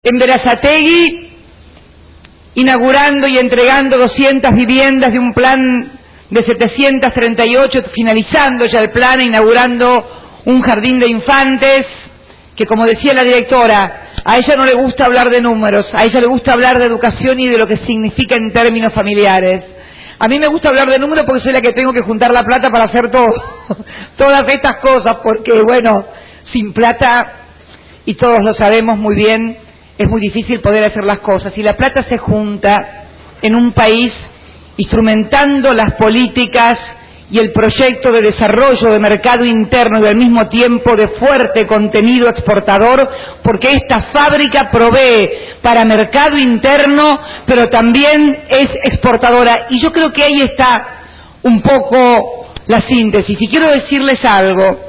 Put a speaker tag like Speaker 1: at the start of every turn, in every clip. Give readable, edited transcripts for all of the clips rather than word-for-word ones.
Speaker 1: en Berazategui, inaugurando y entregando 200 viviendas de un plan de 738, finalizando ya el plan, inaugurando un jardín de infantes, que como decía la directora, a ella no le gusta hablar de números, a ella le gusta hablar de educación y de lo que significa en términos familiares. A mí me gusta hablar de números porque soy la que tengo que juntar la plata para hacer todo, todas estas cosas, porque bueno, sin plata, y todos lo sabemos muy bien, es muy difícil poder hacer las cosas. Y la plata se junta en un país instrumentando las políticas y el proyecto de desarrollo de mercado interno y al mismo tiempo de fuerte contenido exportador, porque esta fábrica provee para mercado interno, pero también es exportadora. Y yo creo que ahí está un poco la síntesis. Y quiero decirles algo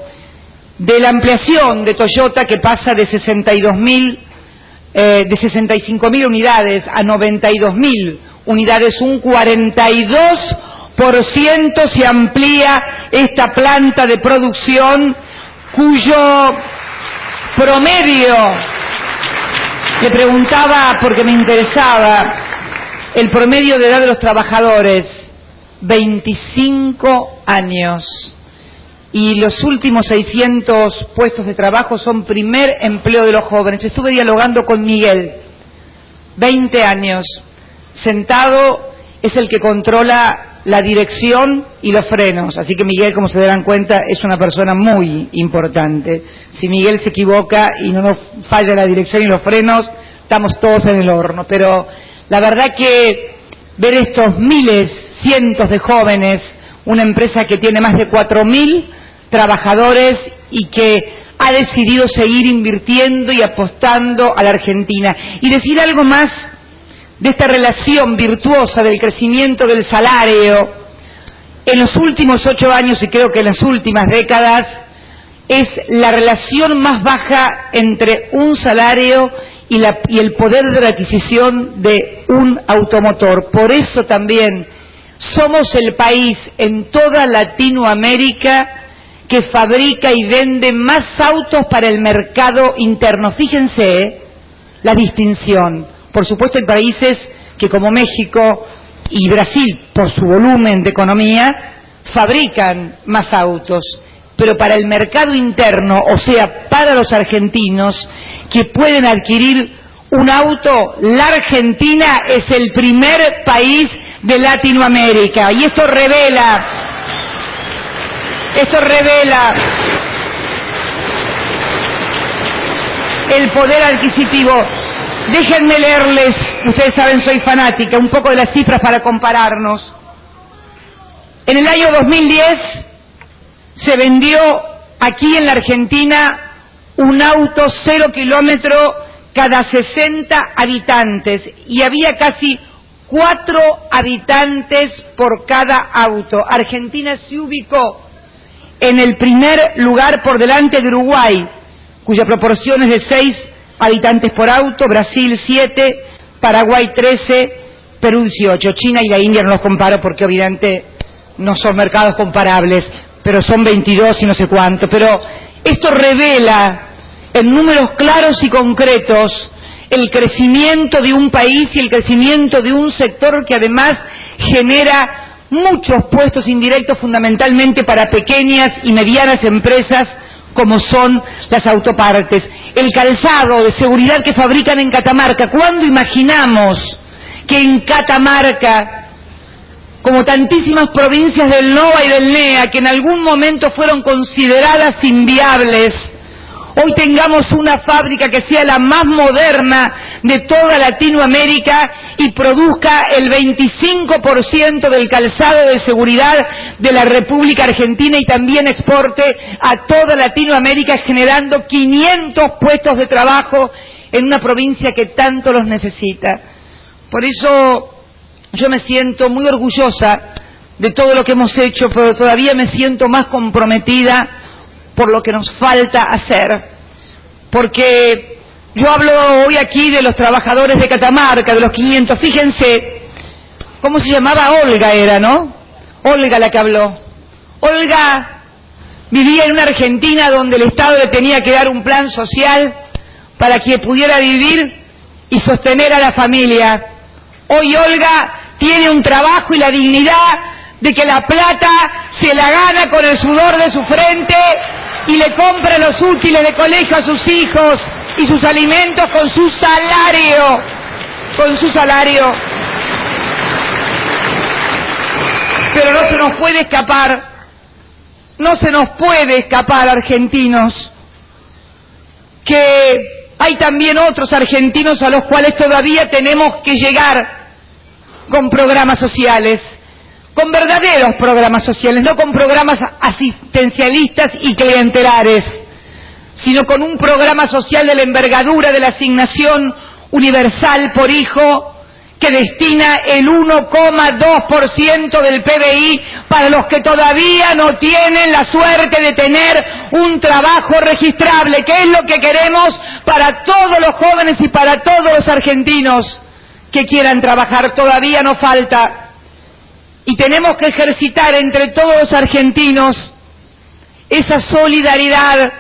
Speaker 1: de la ampliación de Toyota, que pasa de 65.000 unidades a 92.000 unidades, un 42% se amplía esta planta de producción, cuyo promedio, le preguntaba porque me interesaba, el promedio de edad de los trabajadores, 25 años. Y los últimos 600 puestos de trabajo son primer empleo de los jóvenes. Estuve dialogando con Miguel, 20 años, sentado, es el que controla la dirección y los frenos. Así que Miguel, como se darán cuenta, es una persona muy importante. Si Miguel se equivoca y no nos falla la dirección y los frenos, estamos todos en el horno. Pero la verdad que ver estos miles, cientos de jóvenes, una empresa que tiene más de 4.000 trabajadores y que ha decidido seguir invirtiendo y apostando a la Argentina. Y decir algo más de esta relación virtuosa del crecimiento del salario en los últimos 8 años y creo que en las últimas décadas es la relación más baja entre un salario y el poder de adquisición de un automotor. Por eso también somos el país en toda Latinoamérica que fabrica y vende más autos para el mercado interno. Fíjense la distinción. Por supuesto hay países que como México y Brasil, por su volumen de economía, fabrican más autos. Pero para el mercado interno, o sea, para los argentinos que pueden adquirir un auto, la Argentina es el primer país de Latinoamérica. Y esto revela el poder adquisitivo. Déjenme leerles, ustedes saben, soy fanática, un poco de las cifras para compararnos. En el año 2010 se vendió aquí en la Argentina un auto 0 kilómetro cada 60 habitantes y había casi 4 habitantes por cada auto. Argentina se ubicó en el primer lugar por delante de Uruguay, cuya proporción es de 6 habitantes por auto, Brasil 7, Paraguay 13, Perú 18. China y la India no los comparo porque obviamente no son mercados comparables, pero son 22 y no sé cuánto. Pero esto revela en números claros y concretos el crecimiento de un país y el crecimiento de un sector que además genera muchos puestos indirectos fundamentalmente para pequeñas y medianas empresas como son las autopartes. El calzado de seguridad que fabrican en Catamarca. ¿Cuándo imaginamos que en Catamarca, como tantísimas provincias del NOA y del NEA, que en algún momento fueron consideradas inviables, hoy tengamos una fábrica que sea la más moderna de toda Latinoamérica y produzca el 25% del calzado de seguridad de la República Argentina y también exporte a toda Latinoamérica, generando 500 puestos de trabajo en una provincia que tanto los necesita? Por eso yo me siento muy orgullosa de todo lo que hemos hecho, pero todavía me siento más comprometida por lo que nos falta hacer, porque yo hablo hoy aquí de los trabajadores de Catamarca, de los 500, fíjense, ¿cómo se llamaba? Olga era, ¿no? Olga la que habló. Olga vivía en una Argentina donde el Estado le tenía que dar un plan social para que pudiera vivir y sostener a la familia. Hoy Olga tiene un trabajo y la dignidad de que la plata se la gana con el sudor de su frente y le compra los útiles de colegio a sus hijos y sus alimentos con su salario. Pero no se nos puede escapar, argentinos, que hay también otros argentinos a los cuales todavía tenemos que llegar con programas sociales, con verdaderos programas sociales, no con programas asistencialistas y clientelares, sino con un programa social de la envergadura de la asignación universal por hijo, que destina el 1,2% del PBI para los que todavía no tienen la suerte de tener un trabajo registrable, que es lo que queremos para todos los jóvenes y para todos los argentinos que quieran trabajar. Todavía nos falta, y tenemos que ejercitar entre todos los argentinos esa solidaridad,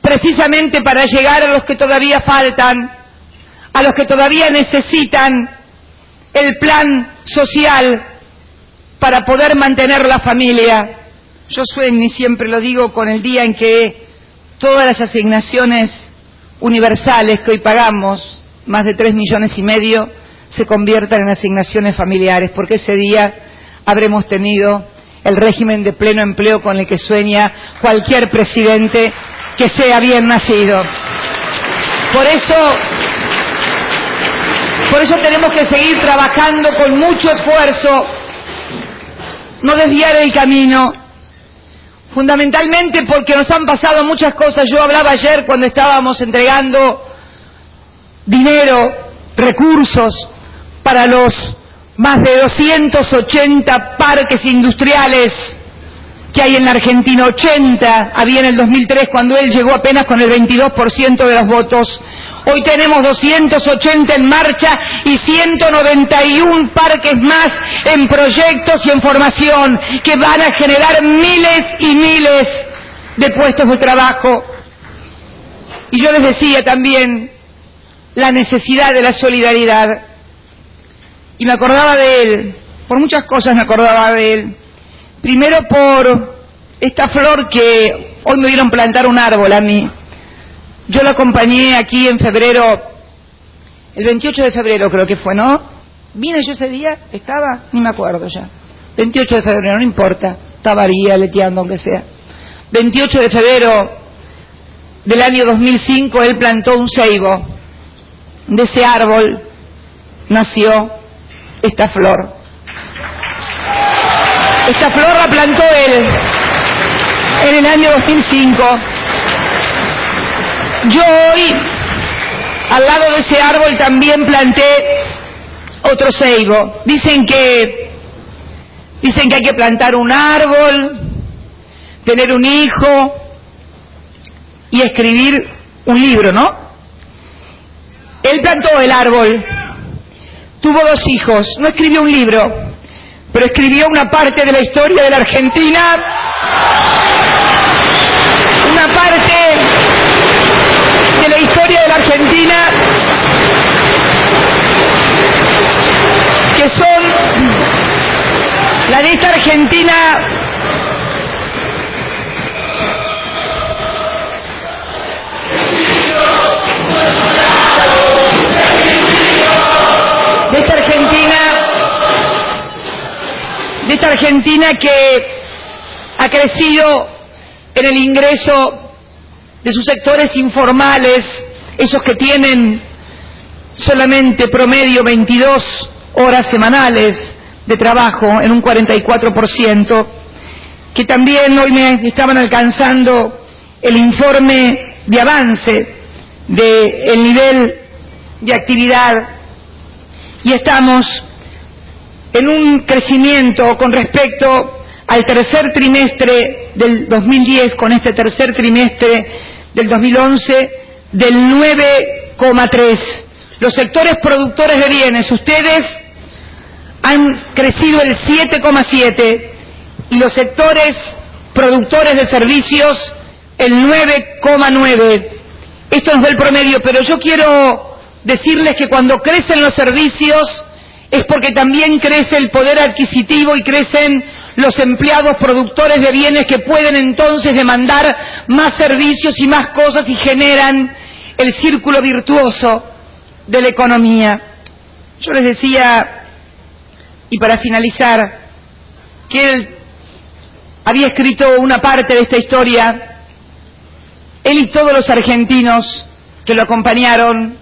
Speaker 1: precisamente para llegar a los que todavía faltan, a los que todavía necesitan el plan social para poder mantener la familia. Yo sueño, y siempre lo digo, con el día en que todas las asignaciones universales que hoy pagamos, más de 3,5 millones, se conviertan en asignaciones familiares, porque ese día habremos tenido el régimen de pleno empleo con el que sueña cualquier presidente que sea bien nacido. Por eso tenemos que seguir trabajando con mucho esfuerzo, no desviar el camino, fundamentalmente porque nos han pasado muchas cosas. Yo hablaba ayer cuando estábamos entregando dinero, recursos para los más de 280 parques industriales que hay en la Argentina. 80 había en el 2003, cuando él llegó apenas con el 22% de los votos. Hoy tenemos 280 en marcha y 191 parques más en proyectos y en formación que van a generar miles y miles de puestos de trabajo. Y yo les decía también la necesidad de la solidaridad. Y me acordaba de él, por muchas cosas me acordaba de él. Primero por esta flor que hoy me vieron plantar un árbol a mí. Yo lo acompañé aquí en febrero, el 28 de febrero creo que fue, ¿no? ¿Vine yo ese día? ¿Estaba? Ni me acuerdo ya. 28 de febrero, no importa, estaba ahí aleteando aunque sea. 28 de febrero del año 2005 él plantó un ceibo. De ese árbol nació esta flor. Esta flor la plantó él en el año 2005. Yo hoy, al lado de ese árbol, también planté otro ceibo. Dicen que hay que plantar un árbol, tener un hijo y escribir un libro, ¿no? Él plantó el árbol, tuvo 2 hijos, no escribió un libro, pero escribió una parte de la historia de la Argentina, una parte de la historia de la Argentina que son la de esta Argentina de esta Argentina que ha crecido en el ingreso de sus sectores informales, esos que tienen solamente promedio 22 horas semanales de trabajo, en un 44%, que también hoy me estaban alcanzando el informe de avance del nivel de actividad, y estamos en un crecimiento con respecto al tercer trimestre del 2010 con este tercer trimestre del 2011 del 9,3. Los sectores productores de bienes, ustedes han crecido el 7,7 y los sectores productores de servicios el 9,9. Esto nos da el promedio, pero yo quiero decirles que cuando crecen los servicios es porque también crece el poder adquisitivo y crecen los empleados productores de bienes que pueden entonces demandar más servicios y más cosas y generan el círculo virtuoso de la economía. Yo les decía, y para finalizar, que él había escrito una parte de esta historia, él y todos los argentinos que lo acompañaron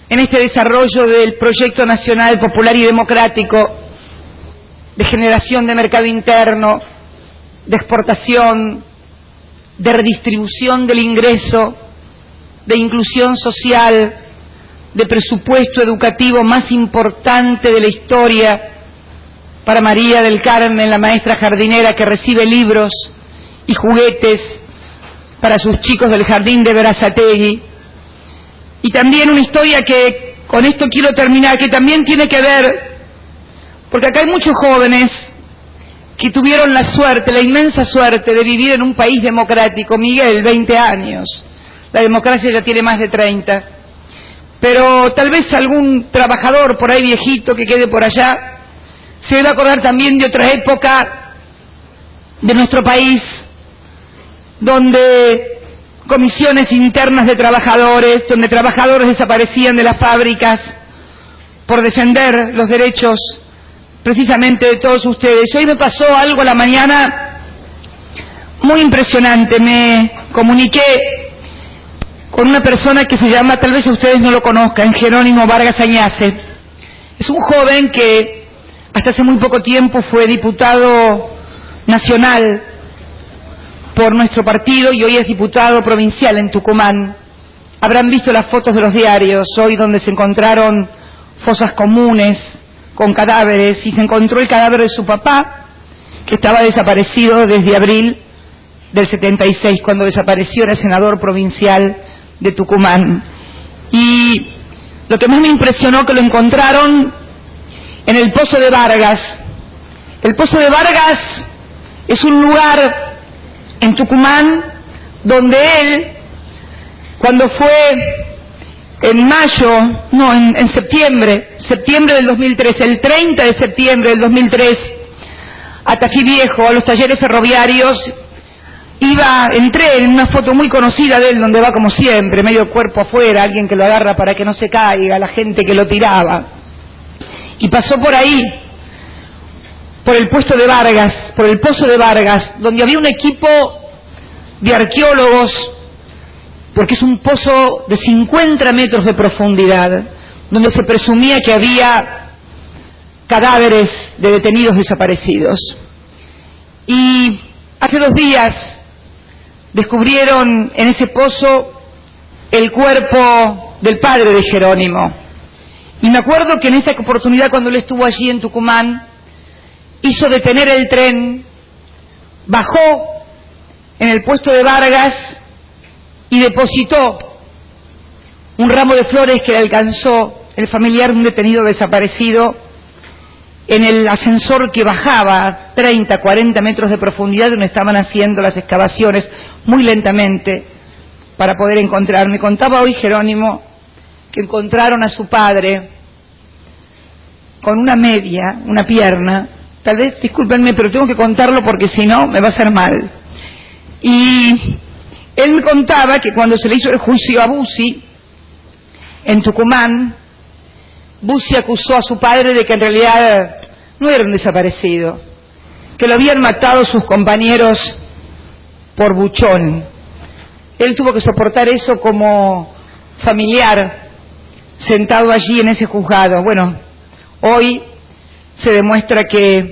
Speaker 1: en este desarrollo del proyecto nacional popular y democrático de generación de mercado interno, de exportación, de redistribución del ingreso, de inclusión social, de presupuesto educativo más importante de la historia para María del Carmen, la maestra jardinera que recibe libros y juguetes para sus chicos del jardín de Berazategui. Y también una historia que, con esto quiero terminar, que también tiene que ver, porque acá hay muchos jóvenes que tuvieron la suerte, la inmensa suerte de vivir en un país democrático. Miguel, 20 años, la democracia ya tiene más de 30, pero tal vez algún trabajador por ahí viejito que quede por allá se debe acordar también de otra época de nuestro país, donde comisiones internas de trabajadores, donde trabajadores desaparecían de las fábricas por defender los derechos precisamente de todos ustedes. Hoy me pasó algo a la mañana muy impresionante. Me comuniqué con una persona que se llama, tal vez ustedes no lo conozcan, Jerónimo Vargas Añace. Es un joven que hasta hace muy poco tiempo fue diputado nacional por nuestro partido y hoy es diputado provincial en Tucumán. Habrán visto las fotos de los diarios hoy donde se encontraron fosas comunes con cadáveres y se encontró el cadáver de su papá, que estaba desaparecido desde abril del 76, cuando desapareció, era senador provincial de Tucumán. Y lo que más me impresionó que lo encontraron en el Pozo de Vargas. El Pozo de Vargas es un lugar en Tucumán donde él, cuando fue en septiembre del 2003, el 30 de septiembre del 2003, a Tafí Viejo, a los talleres ferroviarios, entré en una foto muy conocida de él, donde va como siempre, medio cuerpo afuera, alguien que lo agarra para que no se caiga, la gente que lo tiraba. Y pasó por ahí, por el puesto de Vargas, por el Pozo de Vargas, donde había un equipo de arqueólogos, porque es un pozo de 50 metros de profundidad, donde se presumía que había cadáveres de detenidos desaparecidos. Y hace 2 días descubrieron en ese pozo el cuerpo del padre de Jerónimo. Y me acuerdo que en esa oportunidad, cuando él estuvo allí en Tucumán, hizo detener el tren, bajó en el puesto de Vargas y depositó un ramo de flores que le alcanzó el familiar de un detenido desaparecido en el ascensor que bajaba 30, 40 metros de profundidad, donde estaban haciendo las excavaciones muy lentamente para poder encontrar. Me contaba hoy Jerónimo que encontraron a su padre con una media, una pierna. Tal vez, discúlpenme, pero tengo que contarlo porque si no me va a hacer mal. Y él me contaba que cuando se le hizo el juicio a Bussi en Tucumán, Bussi acusó a su padre de que en realidad no era un desaparecido, que lo habían matado sus compañeros por buchón. Él tuvo que soportar eso como familiar, sentado allí en ese juzgado. Bueno, hoy se demuestra que